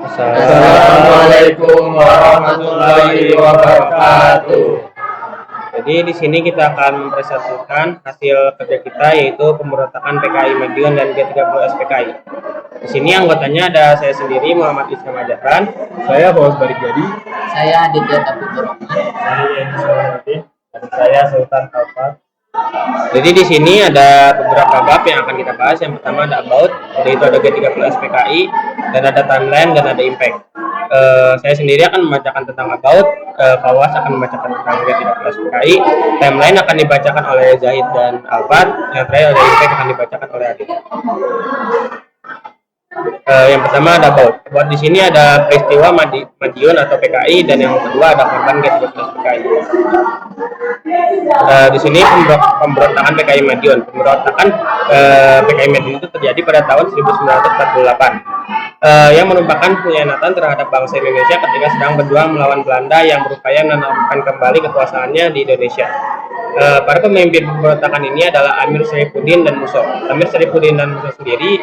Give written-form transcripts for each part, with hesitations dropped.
Assalamualaikum warahmatullahi wabarakatuh. Jadi di sini kita akan mempresentasikan hasil kerja kita, yaitu pemberontakan PKI Madiun dan G30 SPKI. Di sini anggotanya ada saya sendiri, Muhammad Islam Ajahran, Saya Fauz Barikadi, Saya Aditya Tafikur Rahman. saya Eni Sulawati, dan saya Sultan Alfat. Jadi di sini ada beberapa bab yang akan kita bahas. Yang pertama ada about, yaitu ada G30 SPKI, dan ada timeline, dan ada impact. Saya sendiri akan membacakan tentang about, Fawas akan membacakan tentang G30 SPKI, timeline akan dibacakan oleh Zahid dan Alfat, yang terakhir ada impact akan dibacakan oleh Adit. Yang pertama ada about. About di sini ada peristiwa Madiun atau PKI, dan yang kedua ada korban G30 SPKI. Di sini pemberontakan PKI Madiun. Pemberontakan PKI Madiun itu terjadi pada tahun 1948, yang merupakan pengkhianatan terhadap bangsa Indonesia ketika sedang berjuang melawan Belanda yang berupaya menanamkan kembali kekuasaannya di Indonesia. Para pemimpin pemberontakan ini adalah Amir Syarifuddin dan Musso. Amir Syarifuddin dan Musso sendiri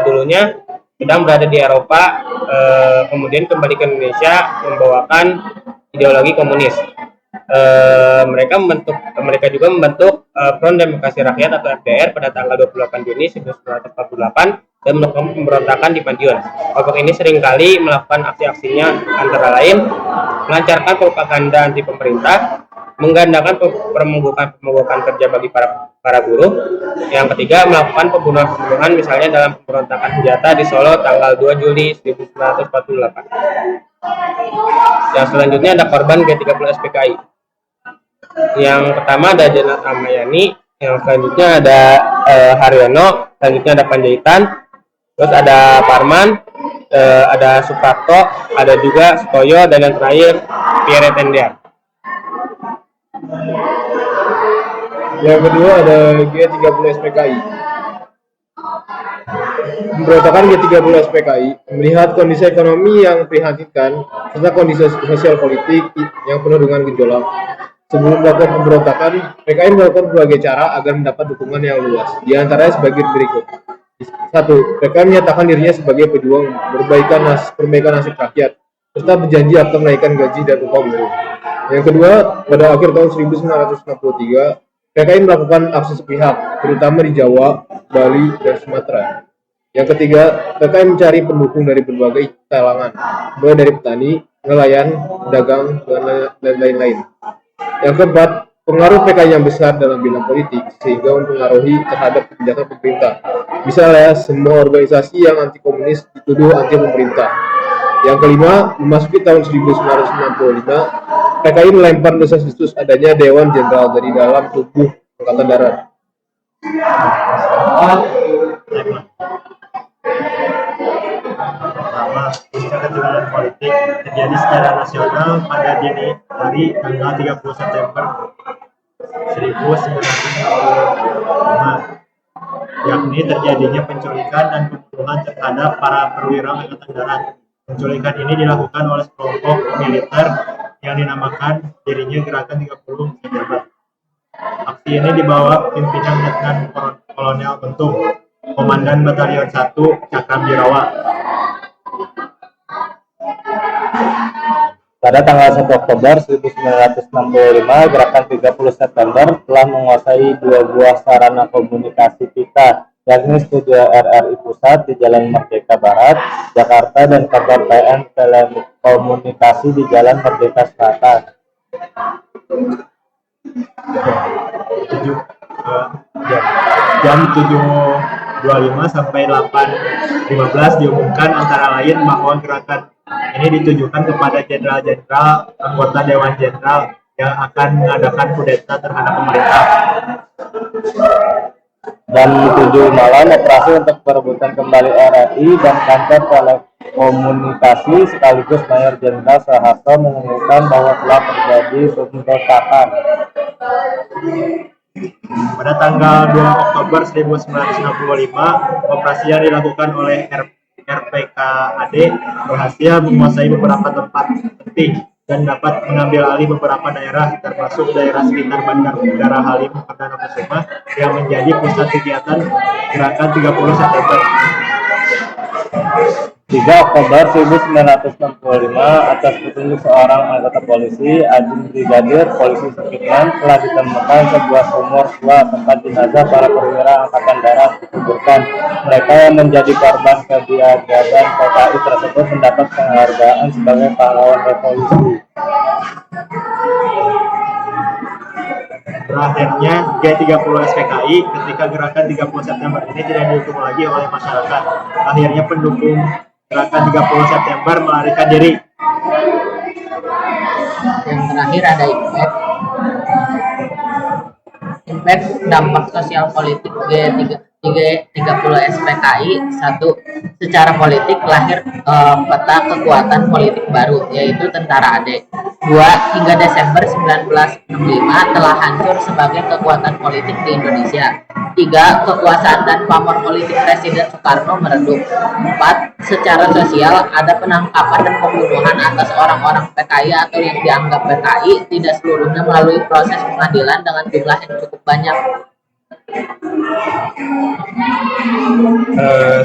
dulunya sedang berada di Eropa, kemudian kembali ke Indonesia membawakan ideologi komunis. Mereka juga membentuk Front Demokrasi Rakyat atau FDR pada tanggal 28 Juni 1948 dan melakukan pemberontakan di Madiun. Kelompok ini seringkali melakukan aksi-aksinya antara lain melancarkan propaganda anti pemerintah, menggandakan pemogokan kerja bagi para buruh. Yang ketiga, melakukan pembunuhan misalnya dalam pemberontakan senjata di Solo tanggal 2 Juli 1948. Yang selanjutnya ada korban G30 SPKI. Yang pertama ada Janat Amayani, yang selanjutnya ada Haryono, selanjutnya ada Panjaitan, terus ada Parman, ada Suprapto, ada juga Sutoyo, dan yang terakhir Pierre Tendian. Yang kedua ada G30 SPKI. Pemberontakan G30 SPKI melihat kondisi ekonomi yang prihatinkan serta kondisi sosial politik yang penuh dengan gejolak. Sebelum melakukan pemberontakan, PKI melakukan berbagai cara agar mendapat dukungan yang luas. Di antaranya sebagai berikut. 1. PKI menyatakan dirinya sebagai pejuang perbaikan nasib rakyat, serta berjanji akan menaikkan gaji dan upah buruh. Yang kedua, pada akhir tahun 1963, PKI melakukan aksi sepihak, terutama di Jawa, Bali, dan Sumatera. Yang ketiga, PKI mencari pendukung dari berbagai kalangan, mulai dari petani, nelayan, pedagang, dan lain-lain. Yang keempat, pengaruh PKI yang besar dalam bidang politik sehingga mempengaruhi terhadap kebijakan pemerintah. Misalnya, semua organisasi yang anti komunis dituduh anti pemerintah. Yang kelima, memasuki tahun 1965, PKI melempar desas-desus adanya Dewan Jenderal dari dalam tubuh Angkatan Darat. Pertama, pasca ketegangan politik terjadi secara nasional pada dini hari tanggal 30 September 1965, yakni terjadinya penculikan dan pembunuhan terhadap para perwira Angkatan Darat. Penculikan ini dilakukan oleh sekelompok militer yang dinamakan dirinya Gerakan 30 September. Aksi ini dibawa pimpinan Letnan Kolonel Untung, Komandan Batalion 1 Cakram Birawa. Pada tanggal 1 Oktober 1965, Gerakan 30 September telah menguasai dua buah sarana komunikasi kita, yakni Studio RRI Pusat di Jalan Merdeka Barat, Jakarta, dan kantor PN Telekomunikasi di Jalan Merdeka Selatan. Jam 7.25 sampai 8.15 diumumkan antara lain bahwa gerakan ini ditujukan kepada jenderal-jenderal anggota Dewan Jenderal yang akan mengadakan kudeta terhadap pemerintah. Dan 7 malam, operasi untuk perebutan kembali RRI dan kantor telekomunikasi sekaligus Mayor Jenderal Soeharto mengumumkan bahwa telah terjadi pemberontakan. Pada tanggal 2 Oktober 1965, operasi yang dilakukan oleh RPKAD berhasil menguasai beberapa tempat penting dan dapat mengambil alih beberapa daerah, termasuk daerah sekitar Bandar Udara Halim Perdana Kusuma yang menjadi pusat kegiatan Gerakan 30 September. 3 Oktober 1965 atas petunjuk seorang anggota polisi, Ajeng Brigadir Polisi Sukitman, telah ditemukan sebuah sumur tua tempat jenazah para perwira Angkatan Darat dikuburkan. Mereka yang menjadi korban kebiadaban PKI tersebut mendapat penghargaan sebagai pahlawan revolusi. Berakhirnya G30 SPKI ketika gerakan 30 September ini tidak didukung lagi oleh masyarakat. Akhirnya pendukung gerakan 30 September melarikan diri. Yang terakhir ada impact dampak sosial politik G30 SPKI. 1. Secara politik lahir peta kekuatan politik baru, yaitu Tentara AD. 2. Hingga Desember 1965 telah hancur sebagai kekuatan politik di Indonesia. 3. Kekuasaan dan pamor politik Presiden Soekarno meredup. 4. Secara sosial ada penangkapan dan pembunuhan atas orang-orang PKI atau yang dianggap PKI, tidak seluruhnya melalui proses pengadilan dengan jumlah yang cukup banyak.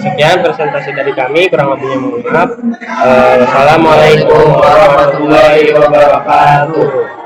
Sekian presentasi dari kami, kurang lebihnya mohon maaf. Wassalamualaikum warahmatullahi wabarakatuh.